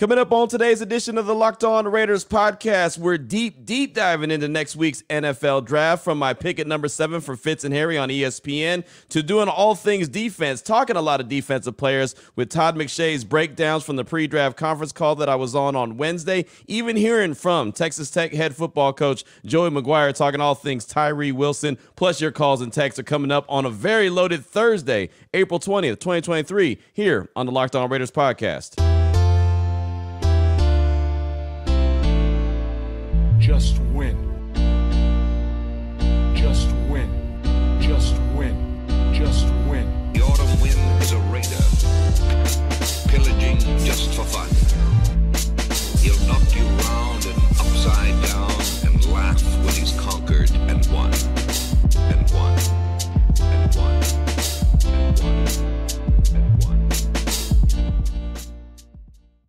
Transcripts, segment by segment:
Coming up on today's edition of the Locked On Raiders podcast, we're deep diving into next week's NFL draft, from my pick at number 7 for Fitz and Harry on ESPN to doing all things defense, talking a lot of defensive players with Todd McShay's breakdowns from the pre-draft conference call that I was on Wednesday, even hearing from Texas Tech head football coach Joey McGuire talking all things Tyree Wilson, plus your calls and texts are coming up on a very loaded Thursday, April 20th, 2023, here on the Locked On Raiders podcast. Just win. Just win. Just win. Just win. The autumn wind is a raider, pillaging just for fun. He'll knock you round and upside down and laugh when he's conquered and won. And won. And won. And won. And won.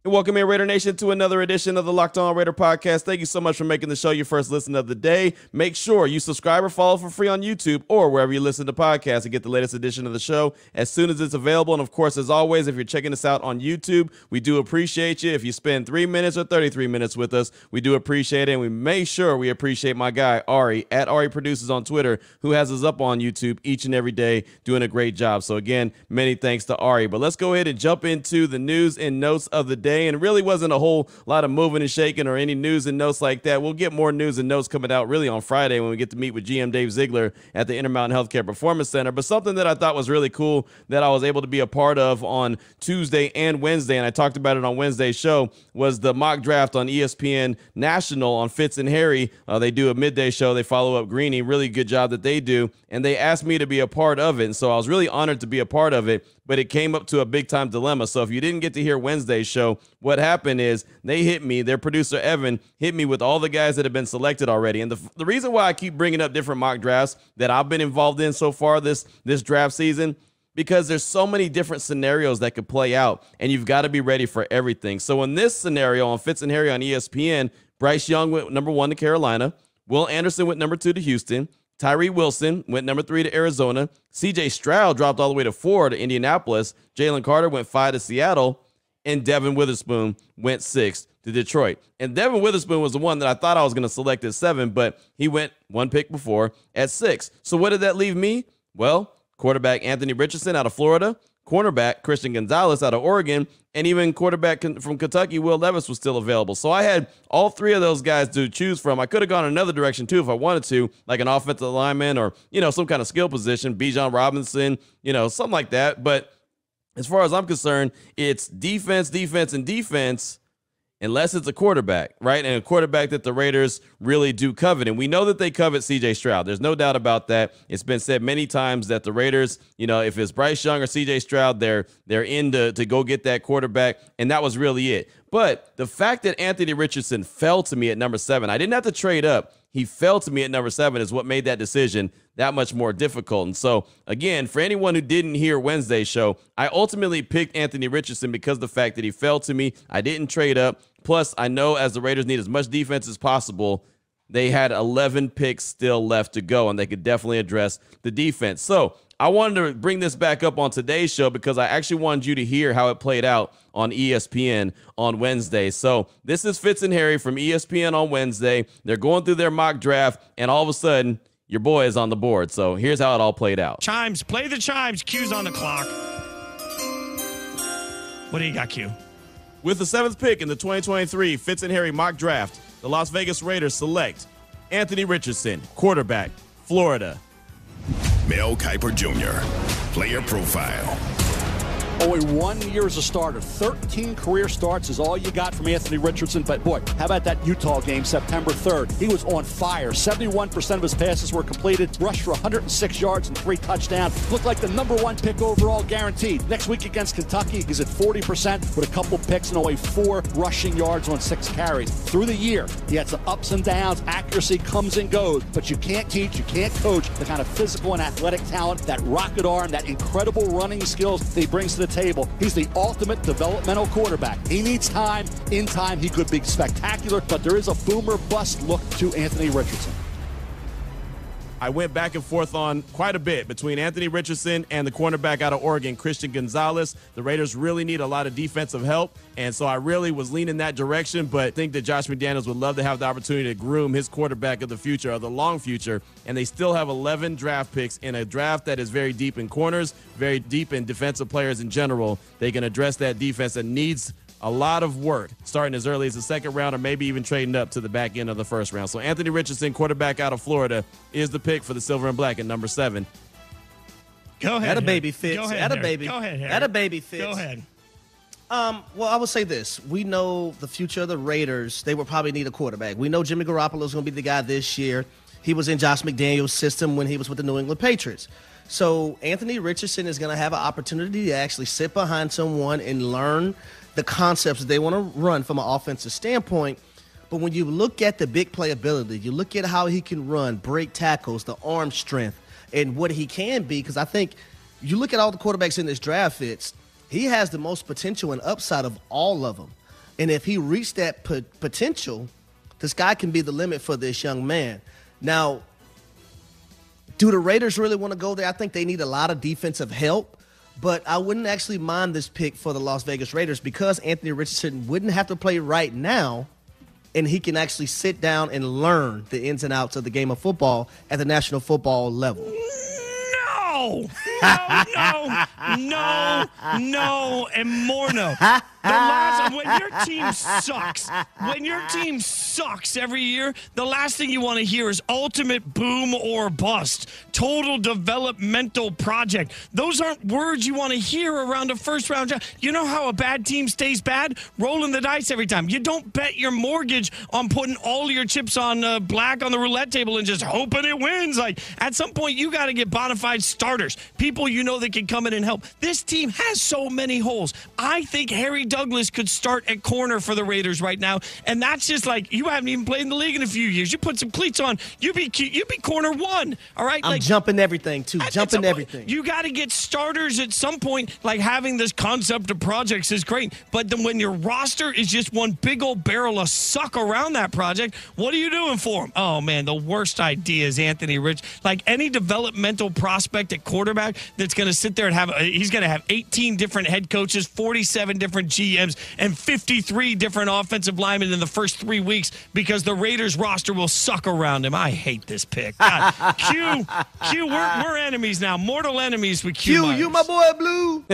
Welcome in, Raider Nation, to another edition of the Locked On Raider podcast. Thank you so much for making the show your first listen of the day. Make sure you subscribe or follow for free on YouTube or wherever you listen to podcasts to get the latest edition of the show as soon as it's available. And of course, as always, if you're checking us out on YouTube, we do appreciate you. If you spend 3 minutes or 33 minutes with us, we do appreciate it. And we make sure we appreciate my guy, Ari, at Ari Produces on Twitter, who has us up on YouTube each and every day, doing a great job. So again, many thanks to Ari. But let's go ahead and jump into the news and notes of the day. And it really wasn't a whole lot of moving and shaking or any news and notes like that. We'll get more news and notes coming out really on Friday when we get to meet with GM Dave Ziegler at the Intermountain Healthcare Performance Center. But something that I thought was really cool that I was able to be a part of on Tuesday and Wednesday, and I talked about it on Wednesday's show, was the mock draft on ESPN National on Fitz and Harry. They do a midday show. They follow up Greeny. Really good job that they do. And they asked me to be a part of it. And so I was really honored to be a part of it. But it came up to a big-time dilemma. So if you didn't get to hear Wednesday's show, what happened is they hit me, their producer Evan hit me with all the guys that have been selected already. And the reason why I keep bringing up different mock drafts that I've been involved in so far this draft season, because there's so many different scenarios that could play out, and you've got to be ready for everything. So in this scenario on Fitz and Harry on ESPN, Bryce Young went number 1 to Carolina. Will Anderson went number 2 to Houston. Tyree Wilson went number 3 to Arizona. C.J. Stroud dropped all the way to 4 to Indianapolis. Jalen Carter went 5 to Seattle. And Devin Witherspoon went 6 to Detroit. And Devin Witherspoon was the one that I thought I was going to select at 7, but he went one pick before at 6. So what did that leave me? Well, quarterback Anthony Richardson out of Florida, cornerback Christian Gonzalez out of Oregon, and even quarterback from Kentucky, Will Levis, was still available. So I had all 3 of those guys to choose from. I could have gone another direction too if I wanted to, like an offensive lineman or, some kind of skill position, Bijan Robinson, something like that. But as far as I'm concerned, it's defense, defense, and defense, unless it's a quarterback, right? And a quarterback that the Raiders really do covet. And we know that they covet C.J. Stroud. There's no doubt about that. It's been said many times that the Raiders, if it's Bryce Young or C.J. Stroud, they're in to go get that quarterback. And that was really it. But the fact that Anthony Richardson fell to me at number 7, I didn't have to trade up. He fell to me at number 7 is what made that decision that much more difficult. And so, again, for anyone who didn't hear Wednesday's show, I ultimately picked Anthony Richardson because of the fact that he fell to me. I didn't trade up. Plus, I know as the Raiders need as much defense as possible, they had 11 picks still left to go, and they could definitely address the defense. So I wanted to bring this back up on today's show because I actually wanted you to hear how it played out on ESPN on Wednesday. So this is Fitz and Harry from ESPN on Wednesday. They're going through their mock draft, and all of a sudden, your boy is on the board. So here's how it all played out. Chimes, play the chimes. Q's on the clock. What do you got, Q? With the 7th pick in the 2023 Fitz and Harry mock draft, the Las Vegas Raiders select Anthony Richardson, quarterback, Florida. Mel Kiper Jr., player profile. Only 1 year as a starter. 13 career starts is all you got from Anthony Richardson. But, boy, how about that Utah game September 3rd? He was on fire. 71% of his passes were completed. Rushed for 106 yards and 3 touchdowns. Looked like the number 1 pick overall guaranteed. Next week against Kentucky, he's at 40% with a couple picks and only 4 rushing yards on 6 carries. Through the year, he had some ups and downs. Accuracy comes and goes. But you can't teach, you can't coach the kind of physical and athletic talent, that rocket arm, that incredible running skills that he brings to the table. He's the ultimate developmental quarterback. He needs time. In time, he could be spectacular, but there is a boomer bust look to Anthony Richardson. I went back and forth on quite a bit between Anthony Richardson and the cornerback out of Oregon, Christian Gonzalez. The Raiders really need a lot of defensive help, and so I really was leaning that direction, but I think that Josh McDaniels would love to have the opportunity to groom his quarterback of the future, of the long future, and they still have 11 draft picks in a draft that is very deep in corners, very deep in defensive players in general. They can address that defense that needs a lot of work starting as early as the second round or maybe even trading up to the back end of the first round. So Anthony Richardson, quarterback out of Florida, is the pick for the Silver and Black at number 7. Go ahead. Atta baby Fitz. Go ahead, Atta Harry. baby. Go ahead, Harry. Atta baby Fitz. Go ahead. Well, I would say this. We know the future of the Raiders. They will probably need a quarterback. We know Jimmy Garoppolo is going to be the guy this year. He was in Josh McDaniels' system when he was with the New England Patriots. So Anthony Richardson is going to have an opportunity to actually sit behind someone and learn the concepts that they want to run from an offensive standpoint. But when you look at the big playability, you look at how he can run, break tackles, the arm strength, and what he can be, because I think you look at all the quarterbacks in this draft, Fitz, he has the most potential and upside of all of them. And if he reached that potential, the sky can be the limit for this young man. Now, do the Raiders really want to go there? I think they need a lot of defensive help. But I wouldn't actually mind this pick for the Las Vegas Raiders because Anthony Richardson wouldn't have to play right now, and he can actually sit down and learn the ins and outs of the game of football at the National Football level. No, and more no. When your team sucks every year, the last thing you want to hear is ultimate boom or bust, total developmental project. Those aren't words you want to hear around a first-round draft. You know how a bad team stays bad? Rolling the dice every time. You don't bet your mortgage on putting all your chips on black on the roulette table and just hoping it wins. Like, at some point, you got to get bona fide starters, people you know that can come in and help. This team has so many holes. I think Harry Douglas could start at corner for the Raiders right now, and that's just like, you haven't even played in the league in a few years. You put some cleats on, you be corner one, all right? I'm jumping everything, too. Jumping everything. You got to get starters at some point. Like, having this concept of projects is great, but then when your roster is just one big old barrel of suck around that project, what are you doing for them? Oh, man, the worst idea is Anthony Rich. Like, any developmental prospect at quarterback that's going to sit there and he's going to have 18 different head coaches, 47 different GMs, and 53 different offensive linemen in the first 3 weeks because the Raiders roster will suck around him. I hate this pick. God. Q, we're enemies now. Mortal enemies with Q. You my boy Blue.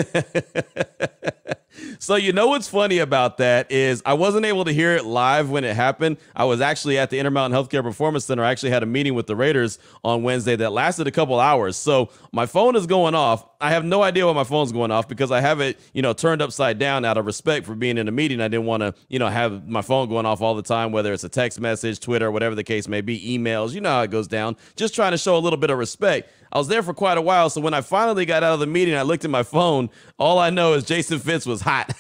So you know what's funny about that is I wasn't able to hear it live when it happened. I was actually at the Intermountain Healthcare Performance Center. I actually had a meeting with the Raiders on Wednesday that lasted a couple hours. So my phone is going off. I have no idea why my phone's going off because I have it, turned upside down out of respect for being in a meeting. I didn't want to, have my phone going off all the time, whether it's a text message, Twitter, whatever the case may be, emails. You know how it goes down. Just trying to show a little bit of respect. I was there for quite a while, so when I finally got out of the meeting, I looked at my phone. All I know is Jason Fitz was hot.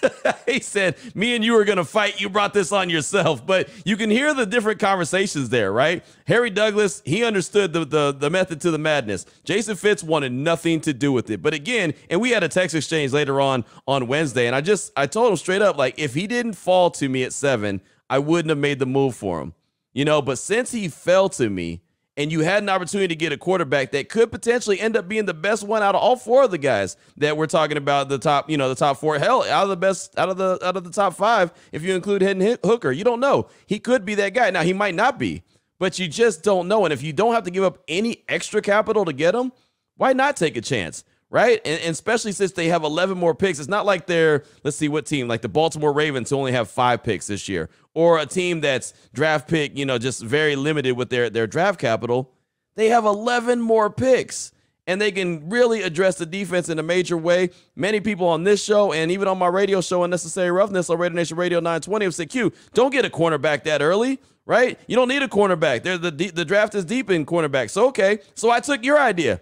He said, me and you are going to fight. You brought this on yourself. But you can hear the different conversations there, right? Harry Douglas, he understood the method to the madness. Jason Fitz wanted nothing to do with it. But again, and we had a text exchange later on Wednesday, and I told him straight up, like, if he didn't fall to me at 7, I wouldn't have made the move for him. But since he fell to me, and you had an opportunity to get a quarterback that could potentially end up being the best one out of all 4 of the guys that we're talking about, the top 4, hell, out of the top 5, if you include Hendon Hooker, you don't know. He could be that guy. Now, he might not be, but you just don't know. And if you don't have to give up any extra capital to get him, why not take a chance? Right? And especially since they have 11 more picks. It's not like they're, let's see what team, like the Baltimore Ravens, who only have 5 picks this year, or a team that's draft pick, just very limited with their draft capital. They have 11 more picks, and they can really address the defense in a major way. Many people on this show and even on my radio show, Unnecessary Roughness on Raider Nation Radio 920, have said, Q, don't get a cornerback that early. Right? You don't need a cornerback. The draft is deep in cornerback. So, okay. So I took your idea.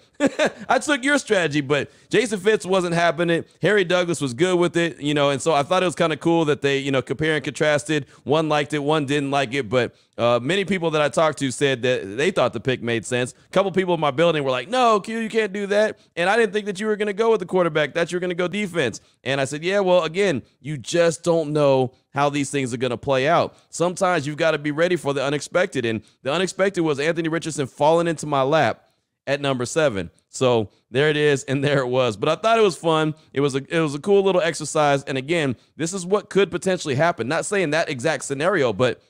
I took your strategy, but Jason Fitz wasn't happening. Harry Douglas was good with it, and so I thought it was kind of cool that they, compare and contrasted. One liked it, one didn't like it, but many people that I talked to said that they thought the pick made sense. A couple people in my building were like, no, Q, you can't do that. And I didn't think that you were going to go with the quarterback, that you were going to go defense. And I said, yeah, well, again, you just don't know how these things are going to play out. Sometimes you've got to be ready for the unexpected. And the unexpected was Anthony Richardson falling into my lap at number 7. So there it is, and there it was. But I thought it was fun. It was a cool little exercise. And again, this is what could potentially happen. Not saying that exact scenario, but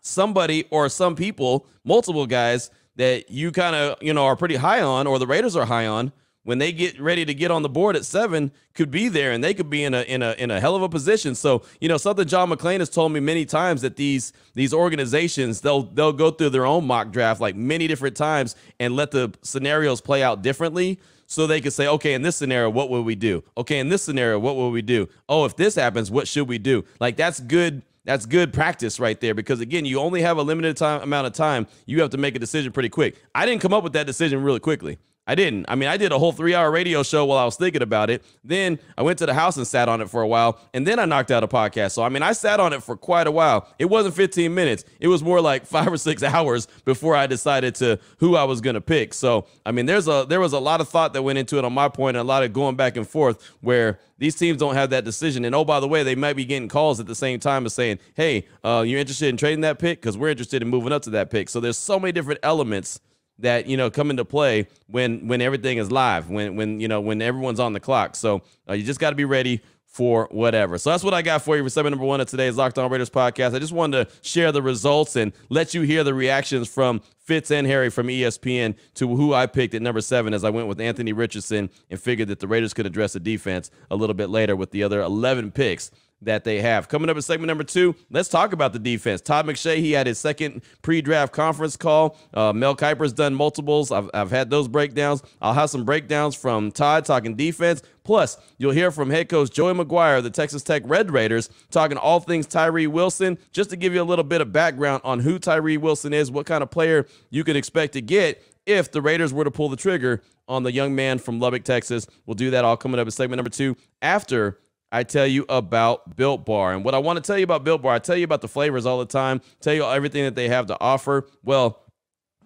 somebody or some people, multiple guys that you kind of, are pretty high on, or the Raiders are high on, when they get ready to get on the board at 7, could be there, and they could be in a hell of a position. So, something John McClain has told me many times, that these organizations, they'll go through their own mock draft like many different times and let the scenarios play out differently, so they could say, okay, in this scenario, what would we do? Okay, in this scenario, what will we do? Oh, if this happens, what should we do? Like, that's good. That's good practice right there, because, again, you only have a limited amount of time. You have to make a decision pretty quick. I didn't come up with that decision really quickly. I didn't. I mean, I did a whole 3-hour radio show while I was thinking about it. Then I went to the house and sat on it for a while, and then I knocked out a podcast. So, I mean, I sat on it for quite a while. It wasn't 15 minutes. It was more like 5 or 6 hours before I decided who I was going to pick. So, I mean, there was a lot of thought that went into it on my point, and a lot of going back and forth where these teams don't have that decision. And, oh, by the way, they might be getting calls at the same time as saying, hey, you're interested in trading that pick? Because we're interested in moving up to that pick. So there's so many different elements that come into play when everything is live, when everyone's on the clock. So you just got to be ready for whatever. So that's what I got for you for segment number 1 of today's Locked On Raiders podcast. I just wanted to share the results and let you hear the reactions from Fitz and Harry from ESPN to who I picked at number 7, as I went with Anthony Richardson and figured that the Raiders could address the defense a little bit later with the other 11 picks that they have. Coming up in segment number 2, let's talk about the defense. Todd McShay, he had his second pre-draft conference call. Mel Kiper's done multiples. I've had those breakdowns. I'll have some breakdowns from Todd talking defense. Plus, you'll hear from head coach Joey McGuire of the Texas Tech Red Raiders talking all things Tyree Wilson, just to give you a little bit of background on who Tyree Wilson is, what kind of player you can expect to get if the Raiders were to pull the trigger on the young man from Lubbock, Texas. We'll do that all coming up in segment number 2 after I tell you about Built Bar. And what I want to tell you about Built Bar, I tell you about the flavors all the time, tell you everything that they have to offer. Well,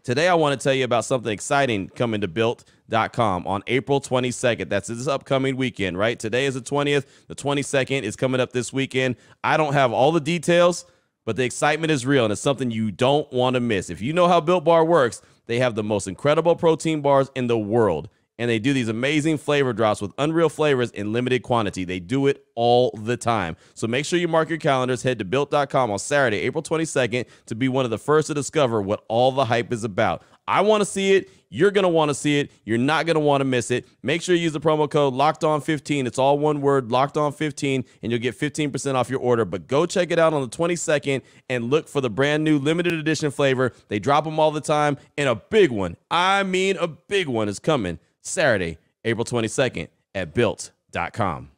today I want to tell you about something exciting coming to Built.com on April 22nd. That's this upcoming weekend, right? Today is the 20th. The 22nd is coming up this weekend. I don't have all the details, but the excitement is real, and it's something you don't want to miss. If you know how Built Bar works, they have the most incredible protein bars in the world. And they do these amazing flavor drops with unreal flavors in limited quantity. They do it all the time. So make sure you mark your calendars. Head to Built.com on Saturday, April 22nd, to be one of the first to discover what all the hype is about. I want to see it. You're going to want to see it. You're not going to want to miss it. Make sure you use the promo code LOCKEDON15. It's all one word, LOCKEDON15, and you'll get 15% off your order. But go check it out on the 22nd and look for the brand new limited edition flavor. They drop them all the time, and a big one, I mean a big one, is coming Saturday, April 22nd at Built.com.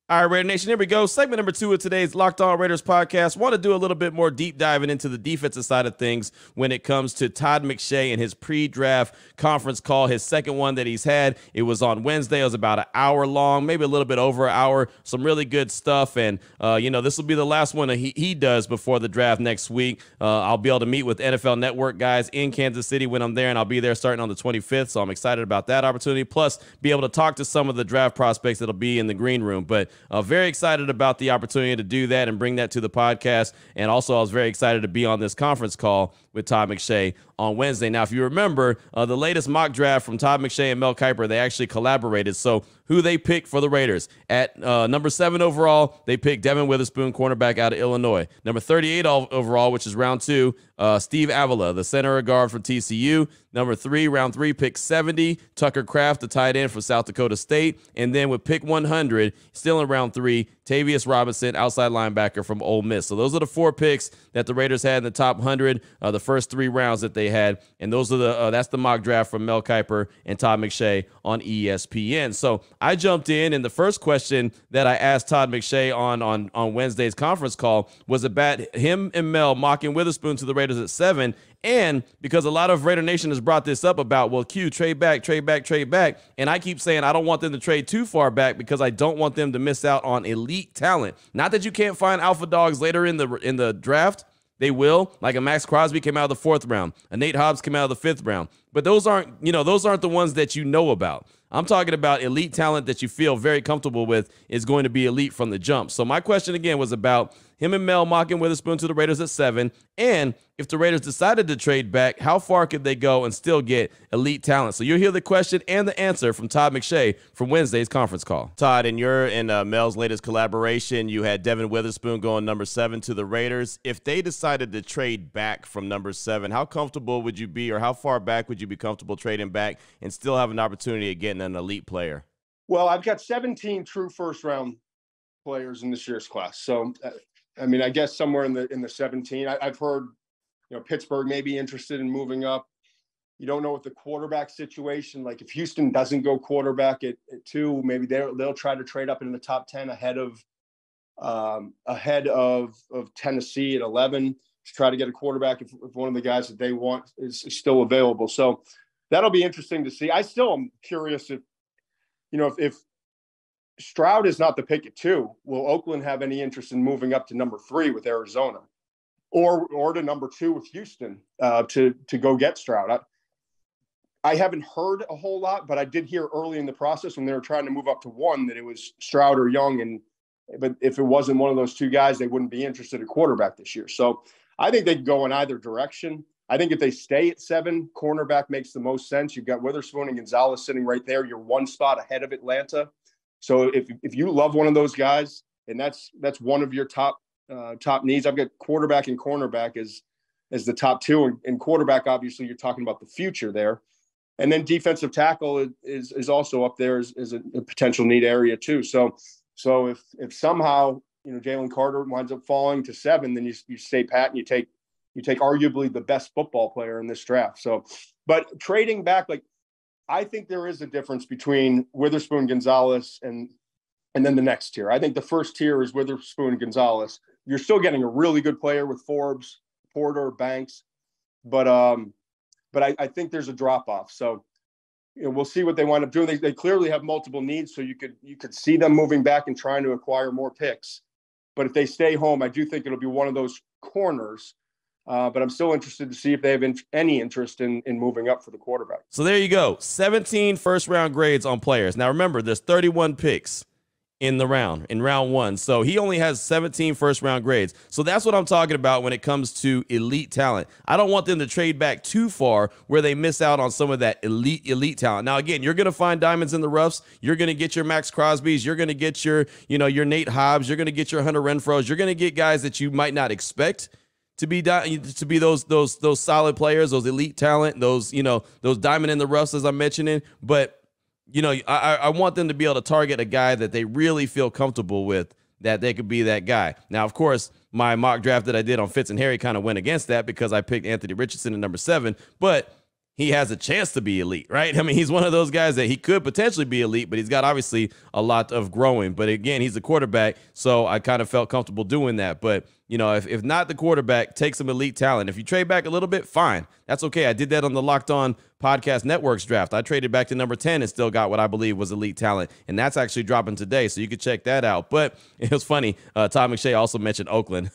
All right, Raider Nation, here we go. Segment number 2 of today's Locked On Raiders podcast. Want to do a little bit more deep diving into the defensive side of things when it comes to Todd McShay and his pre-draft conference call, his second one that he's had. It was on Wednesday. It was about an hour long, maybe a little bit over an hour. Some really good stuff. And, this will be the last one that he does before the draft next week. I'll be able to meet with NFL Network guys in Kansas City when I'm there, and I'll be there starting on the 25th. So I'm excited about that opportunity. Plus, be able to talk to some of the draft prospects that'll be in the green room. But very excited about the opportunity to do that and bring that to the podcast. And also, I was very excited to be on this conference call with Todd McShay on Wednesday. Now, if you remember, the latest mock draft from Todd McShay and Mel Kiper, they actually collaborated. So who they picked for the Raiders. At number 7 overall, they picked Devin Witherspoon, cornerback out of Illinois. Number 38 overall, which is round 2, Steve Avila, the center guard from TCU. Number 3, round 3, pick 70, Tucker Kraft, the tight end from South Dakota State. And then with pick 100, still in round 3, Tavius Robinson, outside linebacker from Ole Miss. So those are the 4 picks that the Raiders had in the top 100, the first 3 rounds that they had. And those are that's the mock draft from Mel Kiper and Todd McShay on ESPN. So I jumped in, and the first question that I asked Todd McShay on Wednesday's conference call was about him and Mel mocking Witherspoon to the Raiders at 7. And because a lot of Raider Nation has brought this up about, well, Q, trade back. And I keep saying I don't want them to trade too far back because I don't want them to miss out on elite talent. Not that you can't find alpha dogs later in the draft. They will. Like a Max Crosby came out of the 4th round. A Nate Hobbs came out of the 5th round. but those aren't the ones that you know about. I'm talking about elite talent that you feel very comfortable with is going to be elite from the jump. So my question again was about him and Mel mocking Witherspoon to the Raiders at 7. And if the Raiders decided to trade back, how far could they go and still get elite talent? So you'll hear the question and the answer from Todd McShay from Wednesday's conference call. Todd, in Mel's latest collaboration, you had Devin Witherspoon going number 7 to the Raiders. If they decided to trade back from number 7, how comfortable would you be, or how far back would you be comfortable trading back and still have an opportunity of getting an elite player? Well, I've got 17 true first-round players in this year's class. So, I mean, I guess somewhere in the 17. I've heard, Pittsburgh may be interested in moving up. You don't know what the quarterback situation, like if Houston doesn't go quarterback at 2, maybe they'll try to trade up in the top 10 ahead of Tennessee at 11 to try to get a quarterback if one of the guys that they want is still available. So that'll be interesting to see. I still am curious if Stroud is not the pick at 2, will Oakland have any interest in moving up to number 3 with Arizona, or to number 2 with Houston to go get Stroud? I haven't heard a whole lot, but I did hear early in the process when they were trying to move up to 1 that it was Stroud or Young, but if it wasn't one of those 2 guys, they wouldn't be interested at quarterback this year. So I think they could go in either direction. I think if they stay at 7, cornerback makes the most sense. You've got Witherspoon and Gonzalez sitting right there. You're 1 spot ahead of Atlanta. So if you love one of those guys, and that's one of your top needs, I've got quarterback and cornerback as the top 2, and quarterback, obviously you're talking about the future there. And then defensive tackle is also up there as a potential need area too. So if somehow, Jalen Carter winds up falling to 7, then you stay pat and you take arguably the best football player in this draft. So, but trading back, I think there is a difference between Witherspoon, Gonzalez, and then the next tier. I think the first tier is Witherspoon, Gonzalez. You're still getting a really good player with Forbes, Porter, Banks, but I think there's a drop off. So, we'll see what they wind up doing. They clearly have multiple needs, so you could see them moving back and trying to acquire more picks. But if they stay home, I do think it'll be one of those corners. But I'm still interested to see if they have any interest in moving up for the quarterback. So there you go. 17 first-round grades on players. Now, remember, there's 31 picks in round 1. So he only has 17 first-round grades. So that's what I'm talking about when it comes to elite talent. I don't want them to trade back too far where they miss out on some of that elite talent. Now, again, you're going to find diamonds in the roughs. You're going to get your Max Crosbys. You're going to get your Nate Hobbs. You're going to get your Hunter Renfros. You're going to get guys that you might not expect to be those solid players, those elite talent, those diamond in the roughs as I'm mentioning. But I want them to be able to target a guy that they really feel comfortable with, that they could be that guy. Now, of course, my mock draft that I did on Fitz and Harry kind of went against that because I picked Anthony Richardson at number 7, but he has a chance to be elite, right? I mean, he's one of those guys that he could potentially be elite, but he's got obviously a lot of growing. But again, he's a quarterback, so I kind of felt comfortable doing that. But if not the quarterback, take some elite talent. If you trade back a little bit, fine. That's okay. I did that on the Locked On Podcast Networks draft. I traded back to number 10 and still got what I believe was elite talent. And that's actually dropping today, so you could check that out. But it was funny. Todd McShay also mentioned Oakland.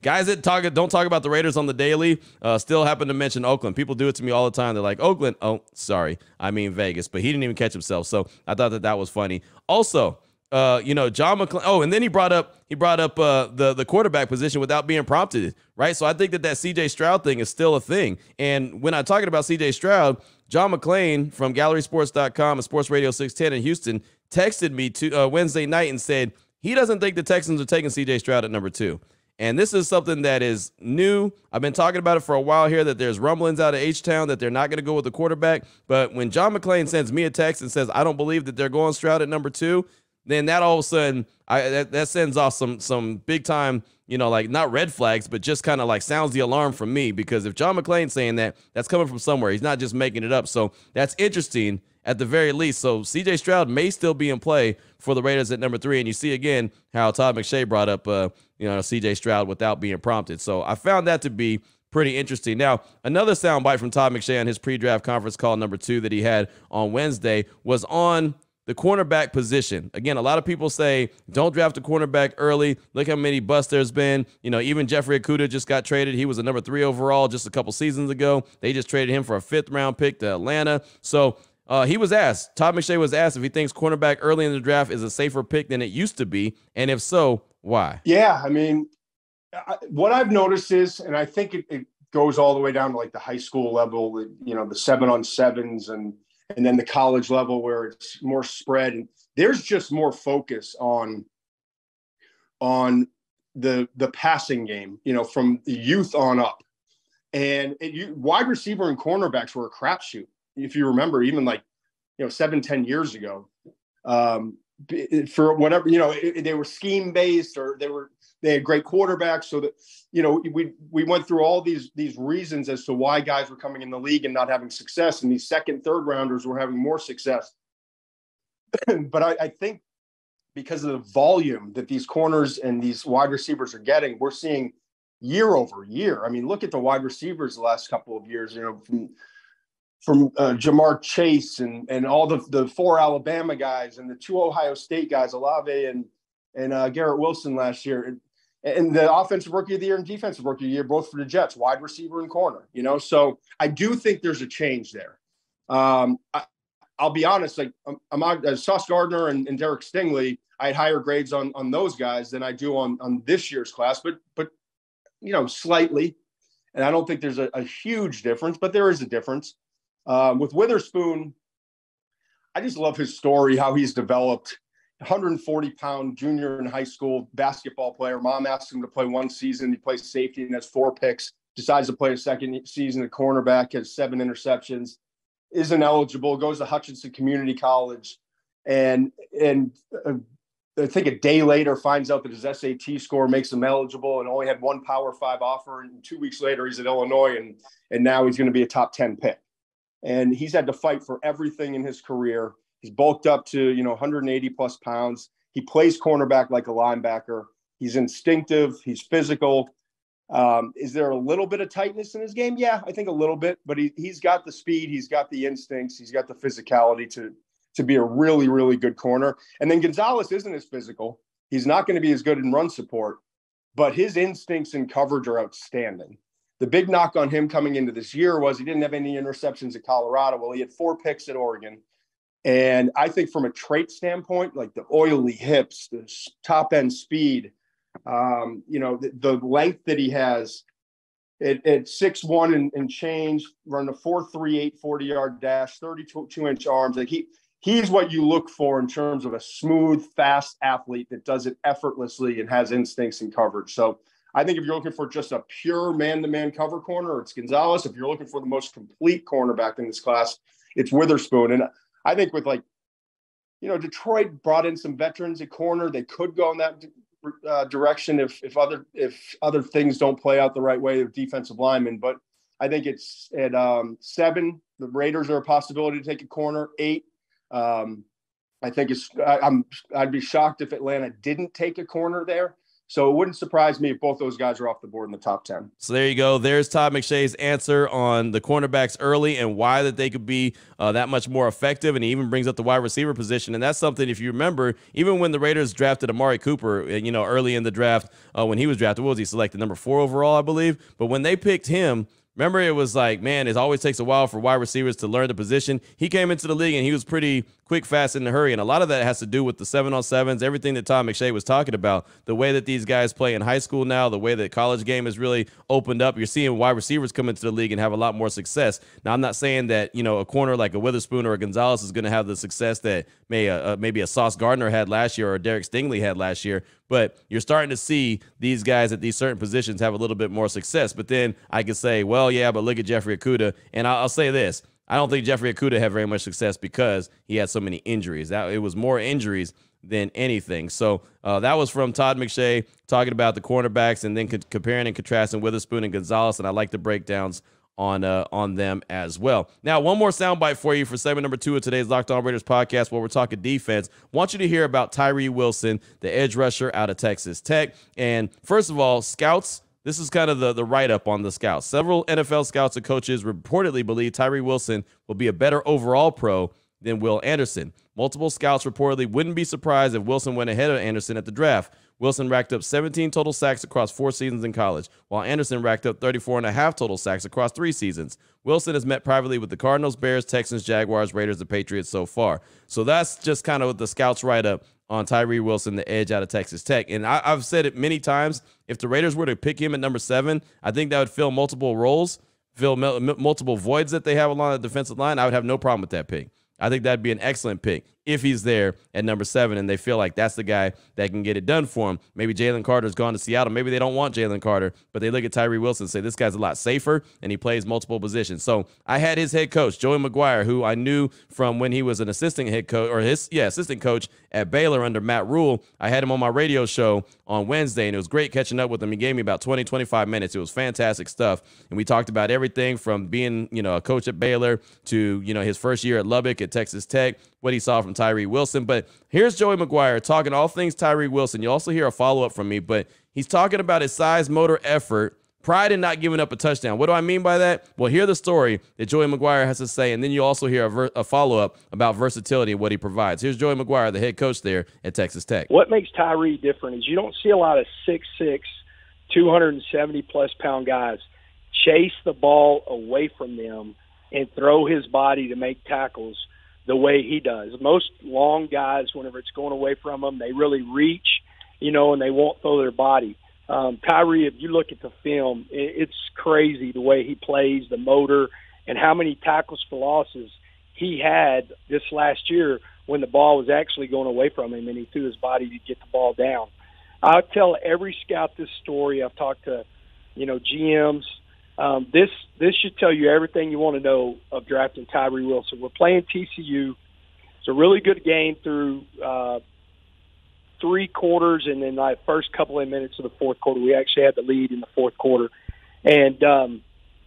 Guys that don't talk about the Raiders on the daily still happen to mention Oakland. People do it to me all the time. They're like, Oakland. Oh, sorry. I mean Vegas. But he didn't even catch himself. So I thought that was funny. Also, John McClain. Oh, and then he brought up the quarterback position without being prompted, right? So I think that CJ Stroud thing is still a thing. And when I'm talking about CJ Stroud, John McClain from GallerySports.com and Sports Radio 610 in Houston texted me Wednesday night and said he doesn't think the Texans are taking CJ Stroud at number 2. And this is something that is new. I've been talking about it for a while here, that there's rumblings out of H-Town that they're not going to go with the quarterback. But when John McClain sends me a text and says, I don't believe that they're going Stroud at number 2, then that all of a sudden that sends off some big time, not red flags, but just kind of sounds the alarm from me, because if John McClain's saying that, that's coming from somewhere. He's not just making it up. So that's interesting at the very least. So CJ Stroud may still be in play for the Raiders at number 3. And you see again how Todd McShay brought up CJ Stroud without being prompted. So I found that to be pretty interesting. Now, another soundbite from Todd McShay on his pre-draft conference call number 2 that he had on Wednesday was on the cornerback position. Again, a lot of people say don't draft a cornerback early. Look how many busts there's been. Even Jeffrey Okudah just got traded. He was a number 3 overall just a couple seasons ago. They just traded him for a 5th-round pick to Atlanta. So Todd McShay was asked if he thinks cornerback early in the draft is a safer pick than it used to be, and if so, why? Yeah, I mean, what I've noticed is, and I think it goes all the way down to like the high school level, the 7-on-7s and then the college level where it's more spread, and there's just more focus on the passing game, from the youth on up, and wide receiver and cornerbacks were a crapshoot. If you remember, even 7-10 years ago, for whatever, they were scheme based, or they had great quarterbacks. So that, we went through all these reasons as to why guys were coming in the league and not having success. And these 2nd, 3rd rounders were having more success. But I think because of the volume that these corners and these wide receivers are getting, we're seeing year over year. I mean, look at the wide receivers the last couple of years, from Jamar Chase and all the 4 Alabama guys and the 2 Ohio State guys, Olave and Garrett Wilson last year, and the offensive rookie of the year and defensive rookie of the year, both for the Jets, wide receiver and corner, So I do think there's a change there. I'll be honest, Sauce Gardner and Derek Stingley, I had higher grades on those guys than I do on this year's class, but slightly. And I don't think there's a huge difference, but there is a difference. With Witherspoon, I just love his story, how he's developed. 140-pound junior in high school basketball player. Mom asked him to play 1 season. He plays safety and has 4 picks. Decides to play a 2nd season at cornerback, has 7 interceptions. Isn't eligible. Goes to Hutchinson Community College, and I think a day later finds out that his SAT score makes him eligible, and only had 1 Power 5 offer. And 2 weeks later, he's at Illinois, and now he's going to be a top 10 pick. And he's had to fight for everything in his career. He's bulked up to, 180 plus pounds. He plays cornerback like a linebacker. He's instinctive. He's physical. Is there a little bit of tightness in his game? Yeah, I think a little bit, but he's got the speed. He's got the instincts. He's got the physicality to be a really, really good corner. And then Gonzalez isn't as physical. He's not going to be as good in run support, but his instincts in coverage are outstanding. The big knock on him coming into this year was he didn't have any interceptions at Colorado. Well, he had 4 picks at Oregon. And I think from a trait standpoint, like the oily hips, the top end speed, the length that he has at 6'1" and change, run a 4.38 40-yard dash, 32-inch arms. Like he's what you look for in terms of a smooth, fast athlete that does it effortlessly and has instincts and coverage. So I think if you're looking for just a pure man-to-man cover corner, it's Gonzalez. If you're looking for the most complete cornerback in this class, it's Witherspoon. And I think with Detroit brought in some veterans at corner. They could go in that direction if other things don't play out the right way of defensive linemen. But I think it's at 7. The Raiders are a possibility to take a corner. 8. I think I'd be shocked if Atlanta didn't take a corner there. So it wouldn't surprise me if both those guys are off the board in the top 10. So there you go. There's Todd McShay's answer on the cornerbacks early and why that they could be that much more effective. And he even brings up the wide receiver position. And that's something, if you remember, even when the Raiders drafted Amari Cooper, early in the draft, when he was drafted, what was he selected? Number 4 overall, I believe. But when they picked him, remember, it was like, man, it always takes a while for wide receivers to learn the position. He came into the league, and he was pretty quick, fast, in a hurry. And a lot of that has to do with the 7-on-7s, everything that Todd McShay was talking about, the way that these guys play in high school now, the way that college game has really opened up. You're seeing wide receivers come into the league and have a lot more success. Now, I'm not saying that, a corner like a Witherspoon or a Gonzalez is going to have the success that maybe a Sauce Gardner had last year or a Derek Stingley had last year, but you're starting to see these guys at these certain positions have a little bit more success. But then I could say, well, yeah, but look at Jeffrey Okudah. And I'll say this. I don't think Jeffrey Okudah had very much success because he had so many injuries. It was more injuries than anything. So that was from Todd McShay talking about the cornerbacks and then comparing and contrasting Witherspoon and Gonzalez. And I like the breakdowns on them as well. Now, one more soundbite for you for segment number 2 of today's Locked On Raiders podcast, where we're talking defense. I want you to hear about Tyree Wilson, the edge rusher out of Texas Tech. And first of all, scouts, this is kind of the write-up on the scouts. Several NFL scouts and coaches reportedly believe Tyree Wilson will be a better overall pro than Will Anderson. Multiple scouts reportedly wouldn't be surprised if Wilson went ahead of Anderson at the draft. Wilson racked up 17 total sacks across 4 seasons in college, while Anderson racked up 34.5 total sacks across 3 seasons. Wilson has met privately with the Cardinals, Bears, Texans, Jaguars, Raiders, and Patriots so far. So that's just kind of what the scouts write up on Tyree Wilson, the edge out of Texas Tech. And I've said it many times, if the Raiders were to pick him at number 7, I think that would fill multiple roles, fill multiple voids that they have along the defensive line. I would have no problem with that pick. I think that'd be an excellent pick if he's there at number 7 and they feel like that's the guy that can get it done for him. Maybe Jalen Carter's gone to Seattle. Maybe they don't want Jalen Carter, but they look at Tyree Wilson and say this guy's a lot safer and he plays multiple positions. So I had his head coach, Joey McGuire, who I knew from when he was an assistant head coach or assistant coach at Baylor under Matt Rule. I had him on my radio show on Wednesday, and it was great catching up with him. He gave me about 20, 25 minutes. It was fantastic stuff. And we talked about everything from being, a coach at Baylor to, his first year at Lubbock at Texas Tech, what he saw from Tyree Wilson. But here's Joey McGuire talking all things Tyree Wilson. You also hear a follow-up from me, but he's talking about his size, motor, effort, pride in not giving up a touchdown. What do I mean by that? Well, hear the story that Joey McGuire has to say, and then you also hear a follow-up about versatility and what he provides. Here's Joey McGuire, the head coach there at Texas Tech. What makes Tyree different is you don't see a lot of 6'6", 270-plus pound guys chase the ball away from them and throw his body to make tackles the way he does. Most long guys, whenever it's going away from them, they really reach, and they won't throw their body. Tyree, if you look at the film, it's crazy the way he plays, the motor, and how many tackles for losses he had this last year when the ball was actually going away from him and he threw his body to get the ball down. I tell every scout this story. I've talked to, GMs. This should tell you everything you want to know of drafting Tyree Wilson. We're playing TCU. It's a really good game through 3 quarters, and then the first couple of minutes of the fourth quarter, we actually had the lead in the fourth quarter. And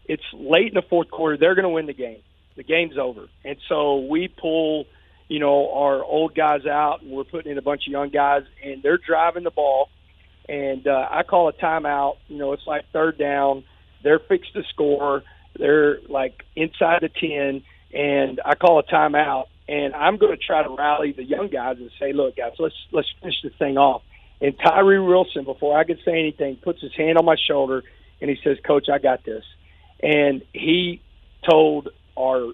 it's late in the fourth quarter. They're going to win the game. The game's over. And so we pull, our old guys out, and we're putting in a bunch of young guys, and they're driving the ball. And I call a timeout. It's like third down. They're fixed to score. They're like inside the 10, and I call a timeout. And I'm going to try to rally the young guys and say, look, guys, let's finish this thing off. And Tyree Wilson, before I could say anything, puts his hand on my shoulder, and he says, Coach, I got this. And he told our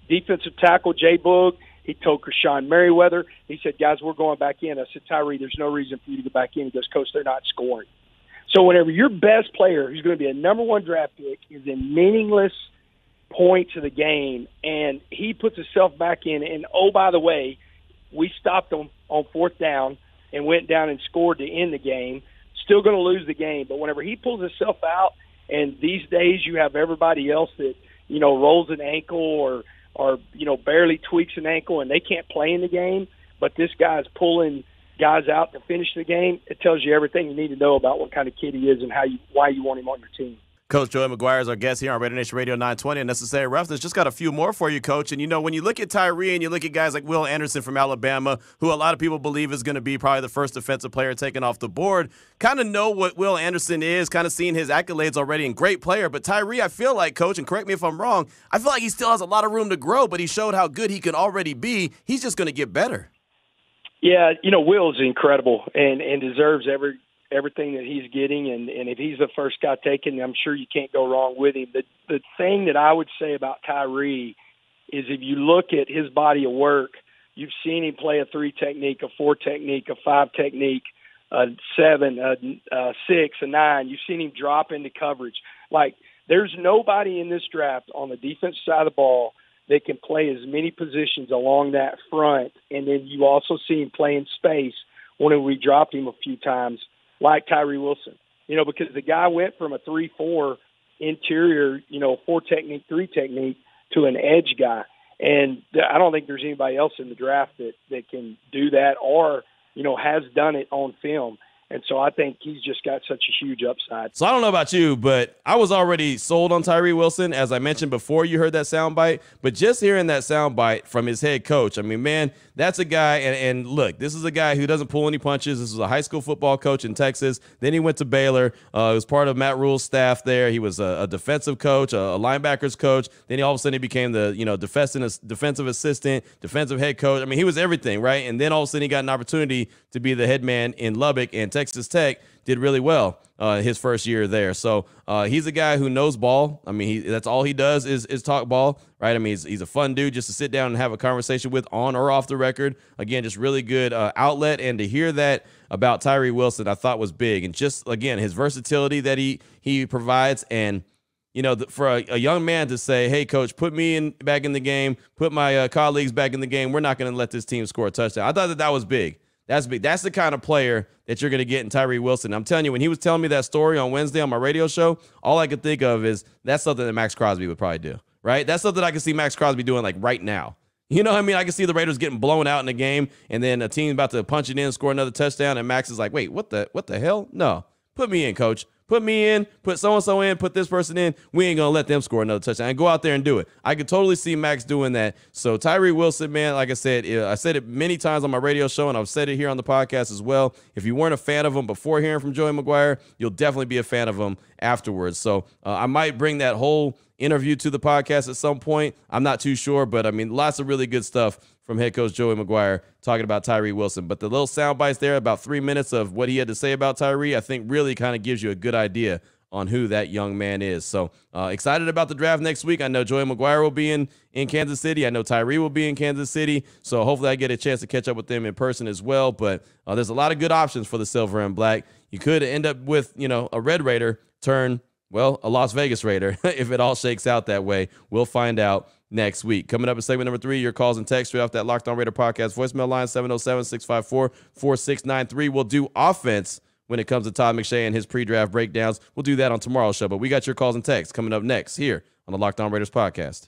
defensive tackle, Jay Boog, he told Krishan Merriweather, he said, guys, we're going back in. I said, Tyree, there's no reason for you to go back in. He goes, Coach, they're not scoring. So whenever your best player, who's going to be a number 1 draft pick, is in meaningless points of the game, and he puts himself back in, and, oh, by the way, we stopped them on fourth down and went down and scored to end the game, still going to lose the game. But whenever he pulls himself out, and these days you have everybody else that, rolls an ankle or barely tweaks an ankle and they can't play in the game, but this guy's pulling guys out to finish the game, it tells you everything you need to know about what kind of kid he is and why you want him on your team. Coach Joey McGuire is our guest here on Raider Nation Radio 920 and Necessary Roughness. Just got a few more for you, Coach. And, when you look at Tyree and you look at guys like Will Anderson from Alabama, who a lot of people believe is going to be probably the first defensive player taken off the board, kind of know what Will Anderson is, kind of seeing his accolades already, and great player. But Tyree, I feel like, Coach, and correct me if I'm wrong, I feel like he still has a lot of room to grow, but he showed how good he can already be. He's just going to get better. Yeah, Will's incredible and deserves everything that he's getting, and if he's the first guy taken, I'm sure you can't go wrong with him. The thing that I would say about Tyree is if you look at his body of work, you've seen him play a 3 technique, a 4 technique, a 5 technique, a 7, a 6, a 9. You've seen him drop into coverage. Like, there's nobody in this draft on the defensive side of the ball that can play as many positions along that front, and then you also see him play in space when we dropped him a few times, like Tyree Wilson. Because the guy went from a 3-4 interior, 4 technique, 3 technique to an edge guy. And I don't think there's anybody else in the draft that can do that or, has done it on film. And so I think he's just got such a huge upside. So I don't know about you, but I was already sold on Tyree Wilson, as I mentioned before you heard that soundbite. But just hearing that soundbite from his head coach, I mean, man, that's a guy. And look, this is a guy who doesn't pull any punches. This was a high school football coach in Texas. Then he went to Baylor. He was part of Matt Rule's staff there. He was a defensive coach, a linebackers coach. Then all of a sudden he became the defensive assistant, defensive head coach. I mean, he was everything, right? And then all of a sudden he got an opportunity to be the head man in Lubbock, and Texas Tech did really well his first year there. So he's a guy who knows ball. I mean, that's all he does is talk ball, right? I mean, he's a fun dude just to sit down and have a conversation with on or off the record. Again, just really good outlet. And to hear that about Tyree Wilson, I thought was big. And just, again, his versatility that he provides. And, you know, for a young man to say, hey, coach, put me back in the game, put my colleagues back in the game. We're not going to let this team score a touchdown. I thought that was big. That's big. That's the kind of player that you're going to get in Tyree Wilson. I'm telling you, when he was telling me that story on Wednesday on my radio show, all I could think of is that's something that Max Crosby would probably do, right? That's something I can see Max Crosby doing like right now. You know what I mean? I can see the Raiders getting blown out in the game, and then a team about to punch it in, score another touchdown, and Max is like, wait, what the hell? No. Put me in, coach. Put me in, put so-and-so in, put this person in. We ain't going to let them score another touchdown. And go out there and do it. I could totally see Max doing that. So Tyree Wilson, man, like I said it many times on my radio show, and I've said it here on the podcast as well. If you weren't a fan of him before hearing from Joey McGuire, you'll definitely be a fan of him afterwards. So I might bring that whole interview to the podcast at some point. I'm not too sure, but, I mean, lots of really good stuff from head coach Joey McGuire talking about Tyree Wilson. But the little sound bites there, about 3 minutes of what he had to say about Tyree, I think really kind of gives you a good idea on who that young man is. So excited about the draft next week. I know Joey McGuire will be in Kansas City. I know Tyree will be in Kansas City. So hopefully I get a chance to catch up with them in person as well. But there's a lot of good options for the Silver and Black. You could end up with, a Red Raider turn, well, a Las Vegas Raider if it all shakes out that way. We'll find out next week. Coming up in segment number 3, your calls and texts straight off that Locked On Raider podcast voicemail line, 707-654-4693. We'll do offense when it comes to Todd McShay and his pre-draft breakdowns. We'll do that on tomorrow's show, but we got your calls and texts coming up next here on the Locked On Raiders podcast.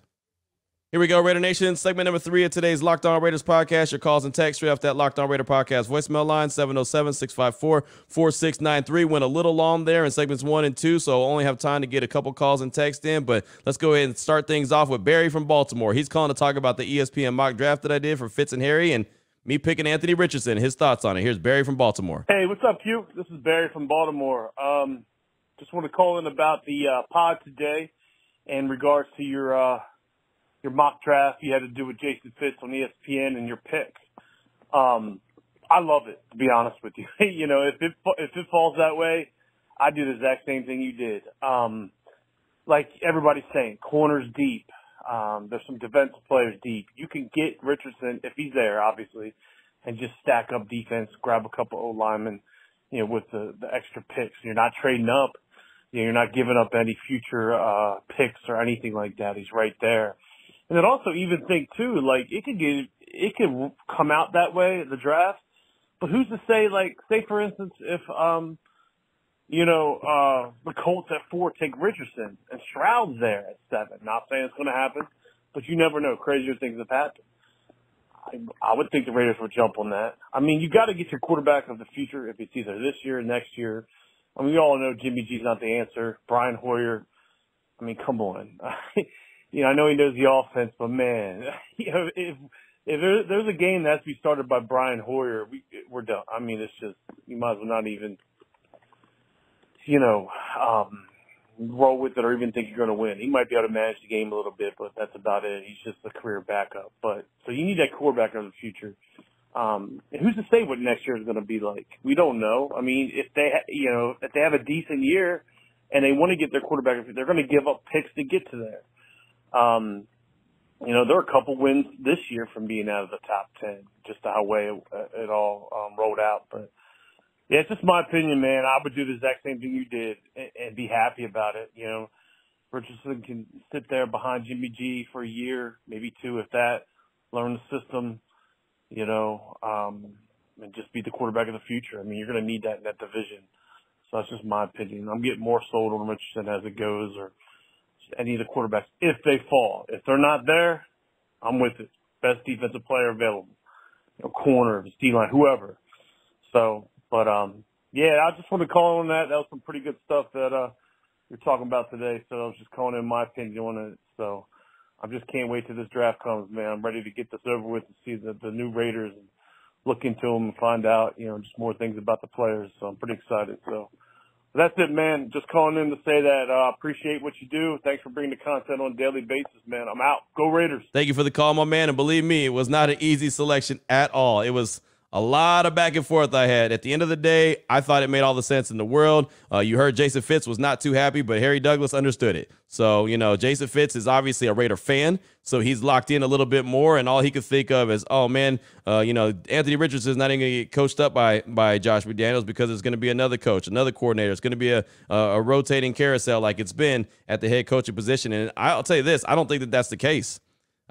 Here we go, Raider Nation. Segment number 3 of today's Locked On Raiders podcast. Your calls and texts straight off that Locked On Raider podcast voicemail line, 707-654-4693. Went a little long there in segments 1 and 2, so only have time to get a couple calls and texts in. But let's go ahead and start things off with Barry from Baltimore. He's calling to talk about the ESPN mock draft that I did for Fitz and Harry and me picking Anthony Richardson. His thoughts on it. Here's Barry from Baltimore. Hey, what's up, Q? This is Barry from Baltimore. Just want to call in about the pod today in regards to your mock draft you had to do with Jason Fitz on ESPN and your picks. I love it, to be honest with you. If it falls that way, I do the exact same thing you did. Like everybody's saying, corners deep. There's some defensive players deep. You can get Richardson, if he's there, obviously, and just stack up defense, grab a couple old linemen, with the extra picks. You're not trading up. You're not giving up any future picks or anything like that. He's right there. And then also even think too, like it could come out that way at the draft, but who's to say, like, say for instance, if the Colts at 4 take Richardson and Stroud's there at 7. Not saying it's going to happen, but you never know. Crazier things have happened. I would think the Raiders would jump on that. I mean, you got to get your quarterback of the future if it's either this year or next year. I mean, we all know Jimmy G's not the answer. Brian Hoyer, I mean, come on. I know he knows the offense, but man, if there's a game that has to be started by Brian Hoyer, we're done. I mean, it's just, you might as well not even, roll with it or even think you're going to win. He might be able to manage the game a little bit, but that's about it. He's just a career backup. But so you need that quarterback of the future. And who's to say what next year is going to be like? We don't know. I mean, if they have a decent year and they want to get their quarterback, they're going to give up picks to get to there. There are a couple wins this year from being out of the top 10, just how way it all rolled out. But yeah, it's just my opinion, man. I would do the exact same thing you did and be happy about it. Richardson can sit there behind Jimmy G for a year, maybe 2 if that, learn the system, and just be the quarterback of the future. I mean, you're going to need that in that division. So that's just my opinion. I'm getting more sold on Richardson as it goes, or any of the quarterbacks if they fall. If they're not there, I'm with it. Best defensive player available, corner, D-line, whoever. So, but Yeah, I just want to call on that. That was some pretty good stuff that you're talking about today. So I was just calling in my opinion on it. So I just can't wait till this draft comes, man. I'm ready to get this over with and see the new Raiders and look into them and find out, just more things about the players. So I'm pretty excited. So that's it, man. Just calling in to say that I appreciate what you do. Thanks for bringing the content on a daily basis, man. I'm out. Go Raiders. Thank you for the call, my man. And believe me, it was not an easy selection at all. It was a lot of back and forth I had. At the end of the day, I thought it made all the sense in the world. You heard Jason Fitz was not too happy, but Harry Douglas understood it. So, Jason Fitz is obviously a Raider fan, so he's locked in a little bit more, and all he could think of is, oh, man, Anthony Richardson is not even going to get coached up by Josh McDaniels because it's going to be another coach, another coordinator. It's going to be a rotating carousel like it's been at the head coaching position. And I'll tell you this, I don't think that that's the case.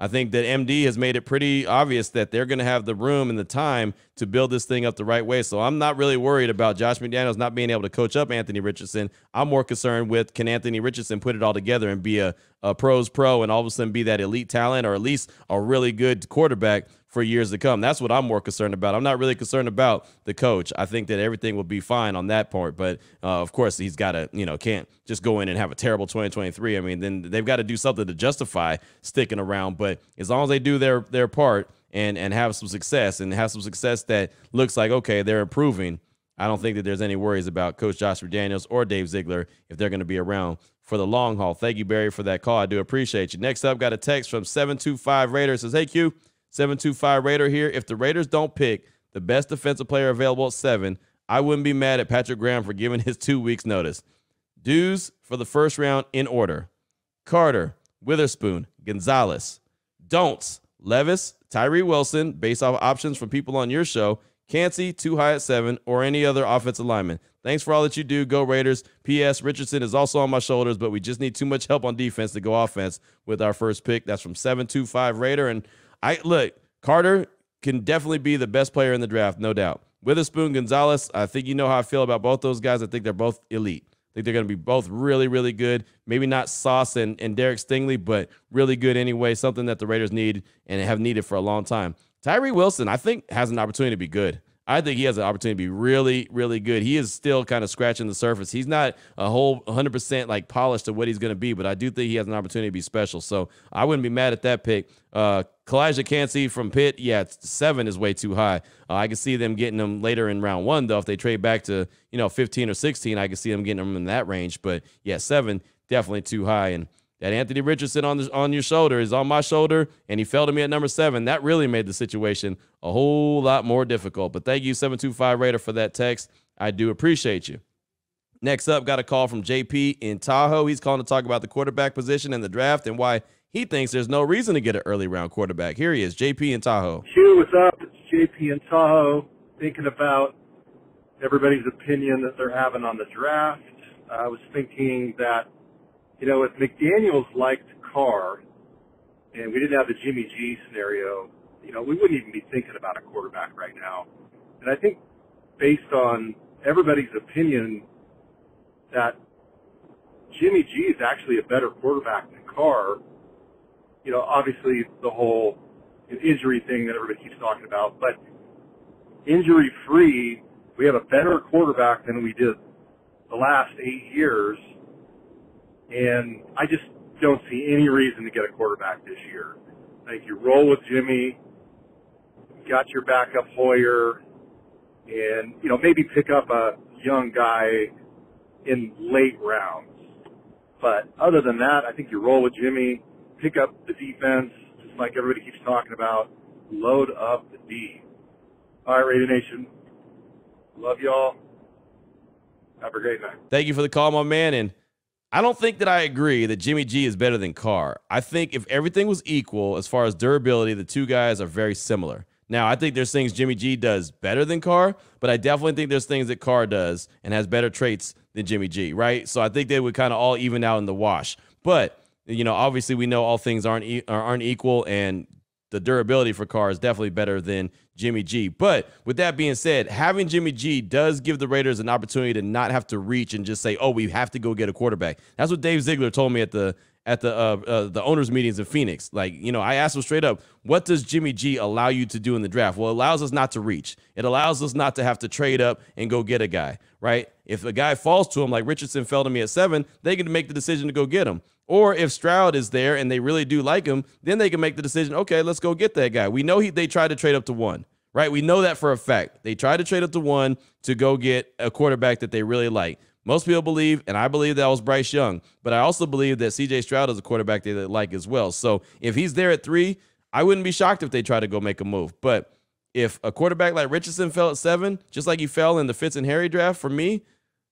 I think that MD has made it pretty obvious that they're going to have the room and the time to build this thing up the right way. So I'm not really worried about Josh McDaniels not being able to coach up Anthony Richardson. I'm more concerned with, can Anthony Richardson put it all together and be a pro's pro and all of a sudden be that elite talent or at least a really good quarterback for years to come. That's what I'm more concerned about. I'm not really concerned about the coach. I think that everything will be fine on that part. But, of course, he's got to, can't just go in and have a terrible 2023. I mean, then they've got to do something to justify sticking around. But as long as they do their part and have some success that looks like, okay, they're improving, I don't think that there's any worries about Coach Josh McDaniels or Dave Ziegler if they're going to be around for the long haul. Thank you, Barry, for that call. I do appreciate you. Next up, got a text from 725 Raider. It says, hey, Q, 725 Raider here. If the Raiders don't pick the best defensive player available at 7, I wouldn't be mad at Patrick Graham for giving his 2 weeks notice. Dues for the first round in order: Carter, Witherspoon, Gonzalez. Don'ts: Levis, Tyree Wilson, based off options from people on your show, Cansey, too high at 7, or any other offensive lineman. Thanks for all that you do. Go Raiders. P.S. Richardson is also on my shoulders, but we just need too much help on defense to go offense with our first pick. That's from 725 Raider. And Carter can definitely be the best player in the draft, no doubt. Witherspoon, Gonzalez, I think you know how I feel about both those guys. I think they're both elite. I think they're going to be both really, really good. Maybe not Sauce and Derek Stingley, but really good anyway, something that the Raiders need and have needed for a long time. Tyree Wilson, I think, has an opportunity to be good. I think he has an opportunity to be really, really good. He is still kind of scratching the surface. He's not a whole 100% polished to what he's going to be, but I do think he has an opportunity to be special. So I wouldn't be mad at that pick. Kalijah Cansey from Pitt, 7 is way too high. I can see them getting him later in round 1, though. If they trade back to 15 or 16, I can see them getting him in that range. But 7 definitely too high. And that Anthony Richardson on your shoulder is on my shoulder, and he fell to me at number 7. That really made the situation a whole lot more difficult. But thank you, 725 Raider, for that text. I do appreciate you. Next up, got a call from JP in Tahoe. He's calling to talk about the quarterback position in the draft and why he thinks there's no reason to get an early round quarterback. Here he is, JP in Tahoe. Q, what's up? It's JP in Tahoe. Thinking about everybody's opinion that they're having on the draft. I was thinking that, if McDaniels liked Carr and we didn't have the Jimmy G scenario, we wouldn't even be thinking about a quarterback right now. And I think based on everybody's opinion that Jimmy G is actually a better quarterback than Carr, obviously the whole injury thing that everybody keeps talking about, but injury-free, we have a better quarterback than we did the last 8 years. And I just don't see any reason to get a quarterback this year. I think you roll with Jimmy, got your backup Hoyer, and, maybe pick up a young guy in late rounds. But other than that, I think you roll with Jimmy, pick up the defense, just like everybody keeps talking about, load up the D. All right, Raider Nation. Love y'all. Have a great night. Thank you for the call, my man. And I don't think that I agree that Jimmy G is better than Carr. I think if everything was equal as far as durability, the two guys are very similar. Now, I think there's things Jimmy G does better than Carr, but I definitely think there's things that Carr does and has better traits than Jimmy G, right? So I think they would kind of all even out in the wash. But, obviously we know all things aren't equal, and the durability for Carr is definitely better than Jimmy G. But with that being said, having Jimmy G does give the Raiders an opportunity to not have to reach and just say, oh, we have to go get a quarterback. That's what Dave Ziegler told me at the owners' meetings in Phoenix. Like, you know, I asked him straight up, what does Jimmy G allow you to do in the draft? Well, it allows us not to reach. It allows us not to have to trade up and go get a guy, right? If a guy falls to him, like Richardson fell to me at 7, they can make the decision to go get him. Or if Stroud is there and they really do like him, then they can make the decision, okay, let's go get that guy. We know they tried to trade up to 1, right? We know that for a fact. They tried to trade up to 1 to go get a quarterback that they really like. Most people believe, and I believe that was Bryce Young, but I also believe that C.J. Stroud is a quarterback they like as well. So if he's there at 3, I wouldn't be shocked if they try to go make a move. But if a quarterback like Richardson fell at 7, just like he fell in the Fitz and Harry draft for me,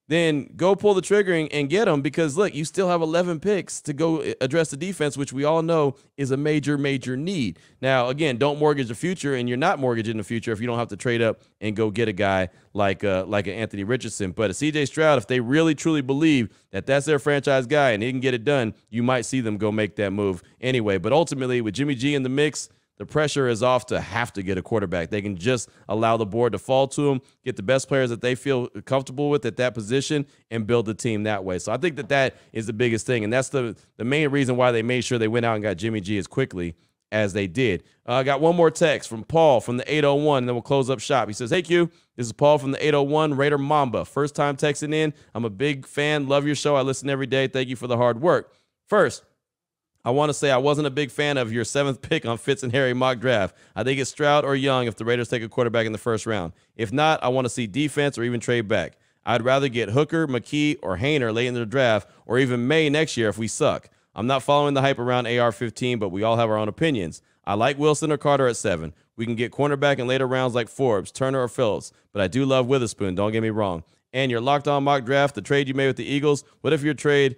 then go pull the trigger and get him, because, look, you still have 11 picks to go address the defense, which we all know is a major, major need. Now, again, don't mortgage the future, and you're not mortgaging the future if you don't have to trade up and go get a guy like an Anthony Richardson. But a C.J. Stroud, if they really, truly believe that that's their franchise guy and he can get it done, you might see them go make that move anyway. But ultimately, with Jimmy G in the mix, the pressure is off to have to get a quarterback. They can just allow the board to fall to them, get the best players that they feel comfortable with at that position, and build the team that way. So I think that is the biggest thing, and that's the main reason why they made sure they went out and got Jimmy G as quickly as they did. I got one more text from Paul from the 801, and then we'll close up shop. He says, hey, Q, this is Paul from the 801, Raider Mamba. First time texting in. I'm a big fan. Love your show. I listen every day. Thank you for the hard work. First, I want to say I wasn't a big fan of your 7th pick on Fitz and Harry mock draft. I think it's Stroud or Young if the Raiders take a quarterback in the first round. If not, I want to see defense or even trade back. I'd rather get Hooker, McKee, or Haener late in the draft, or even May next year if we suck. I'm not following the hype around AR-15, but we all have our own opinions. I like Wilson or Carter at 7. We can get cornerback in later rounds like Forbes, Turner, or Phillips, but I do love Witherspoon, don't get me wrong. And your locked on mock draft, the trade you made with the Eagles, what if you trade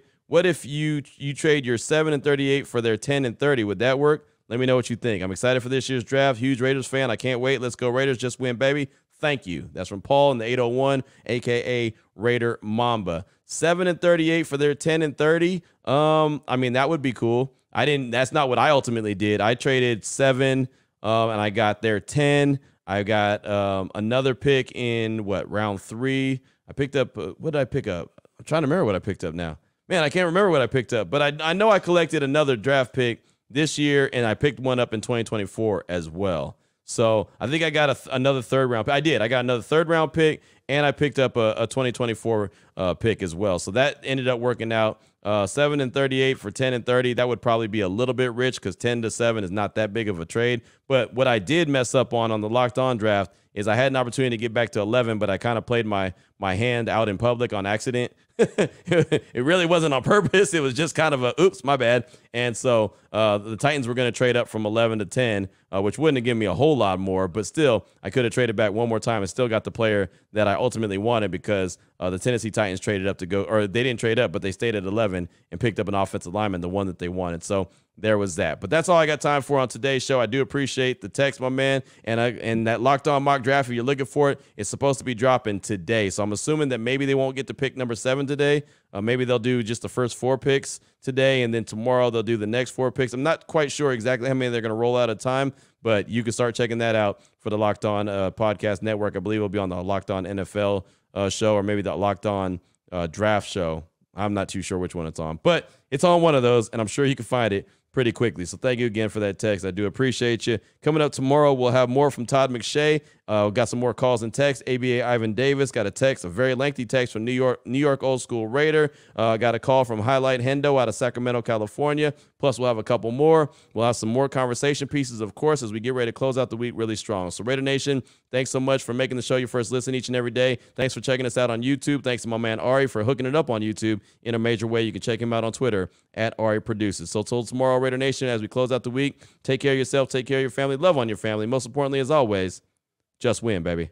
your 7 and 38 for their 10 and 30? Would that work? Let me know what you think. I'm excited for this year's draft. Huge Raiders fan. I can't wait. Let's go Raiders. Just win, baby. Thank you. That's from Paul in the 801, a.k.a. Raider Mamba. 7 and 38 for their 10 and 30. I mean, that would be cool. That's not what I ultimately did. I traded 7, and I got their 10. I got another pick in, round 3. I picked up, what did I pick up? I'm trying to remember what I picked up now. Man, I can't remember what I picked up, but I know I collected another draft pick this year, and I picked one up in 2024 as well. So I think I got another third-round pick. I did. I got another third-round pick, and I picked up a 2024 pick as well. So that ended up working out. 7 and 38 for 10 and 30. That would probably be a little bit rich because 10 to 7 is not that big of a trade. But what I did mess up on the Locked On draft is I had an opportunity to get back to 11, but I kind of played my hand out in public on accident. It really wasn't on purpose. It was just kind of oops, my bad. And so the Titans were going to trade up from 11 to 10, which wouldn't have given me a whole lot more, but still I could have traded back one more time and still got the player that I ultimately wanted because the Tennessee Titans traded up to go, or they didn't trade up, but they stayed at 11 and picked up an offensive lineman, the one that they wanted. So there was that. But that's all I got time for on today's show. I do appreciate the text, my man. And that Locked On mock draft, if you're looking for it, it's supposed to be dropping today. So I'm assuming that maybe they won't get to pick number 7 today. Maybe they'll do just the first 4 picks today, and then tomorrow they'll do the next 4 picks. I'm not quite sure exactly how many they're going to roll out at a time, but you can start checking that out for the Locked On Podcast Network. I believe it'll be on the Locked On NFL show, or maybe the Locked On Draft show. I'm not too sure which one it's on, but it's on one of those, and I'm sure you can find it pretty quickly. So thank you again for that text. I do appreciate you. Coming up tomorrow, we'll have more from Todd McShay. Got some more calls and texts. ABA Ivan Davis got a text, a very lengthy text from New York Old School Raider. Got a call from Highlight Hendo out of Sacramento, California. Plus, we'll have a couple more. We'll have some more conversation pieces, of course, as we get ready to close out the week really strong. So Raider Nation, thanks so much for making the show your first listen each and every day. Thanks for checking us out on YouTube. Thanks to my man Ari for hooking it up on YouTube in a major way. You can check him out on Twitter at Ari Produces. So till tomorrow, Raider Nation, as we close out the week, take care of yourself, take care of your family, love on your family. Most importantly, as always, just win, baby.